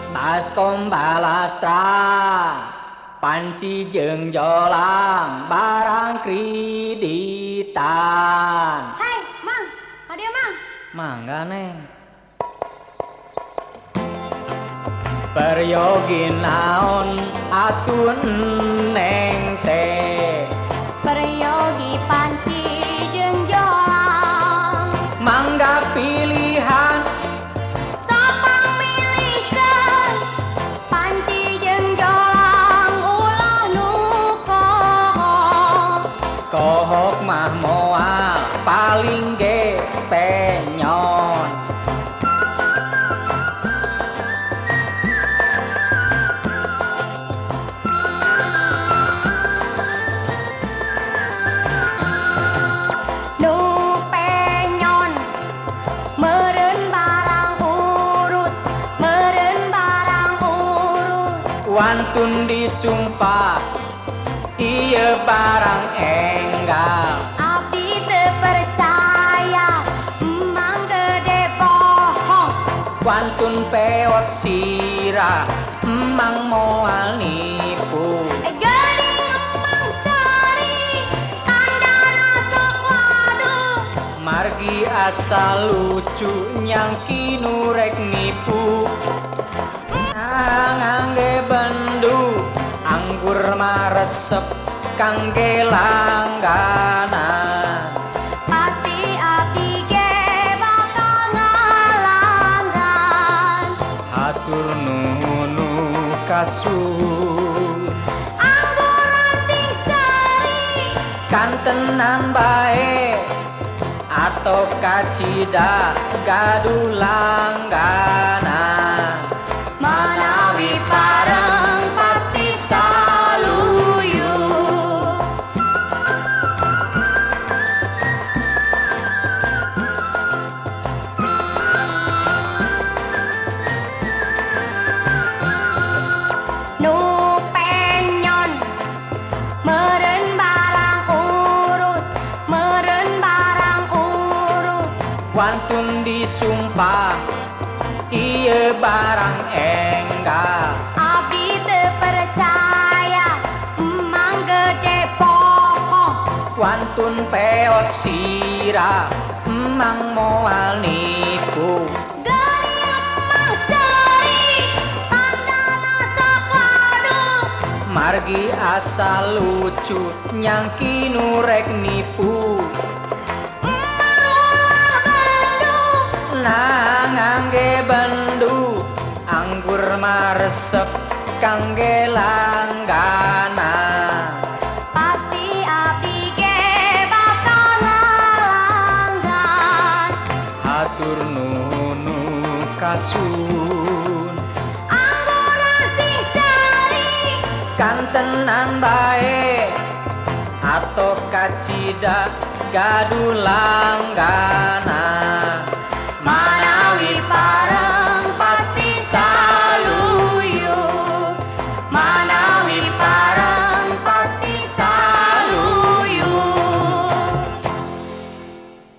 Baskom balastra panci jeung jolang barang kreditan. Hai, Mang. Hadia, Mang. Mangga neng. Peryogi naon atun neng teh. Peryogi panci jeung jolang. Mangga pilihan Sapang milihkeun panci jeung jolang ulah nu kohok. kohok mah moal paling ge penyon. Nu penyon meureun barang urut, meureun barang urut. Wantun disumpah ieu barang enggal. Abdi teu percaya, emang gede bohong. Wantun peot sirah emang moal nipu. Geuning emang sari, tandana sok waduh. Margi asal lucu nyangki nurek nipu. Ngangge bendu anggur mah resep kangge langganan. Pasti abdi ge bakal ngalanggan. Hatur nuhun kasuhun. Angguran sing sari, Kantenan bae atau kacida gaduh langganan. menawi pareng pasti saluyuh. Nu penyon meureun barang urut, meureun barang urut. Wantun disumpah ieu barang enggal. Abdi teu percaya, emang gede bohong. Wantun peot sirah emang moal nipu. Geuning emang sari, tandana sok waduh. Margi asal lucu nyangki nurek nipu. Ngangge bendu anggur mah resep kangge langganan. Pasti abdi ge bakal ngalanggan. Hatur nuhun kasuhun. Angguran sing sari, Kantenan bae atau kacida gaduh langganan.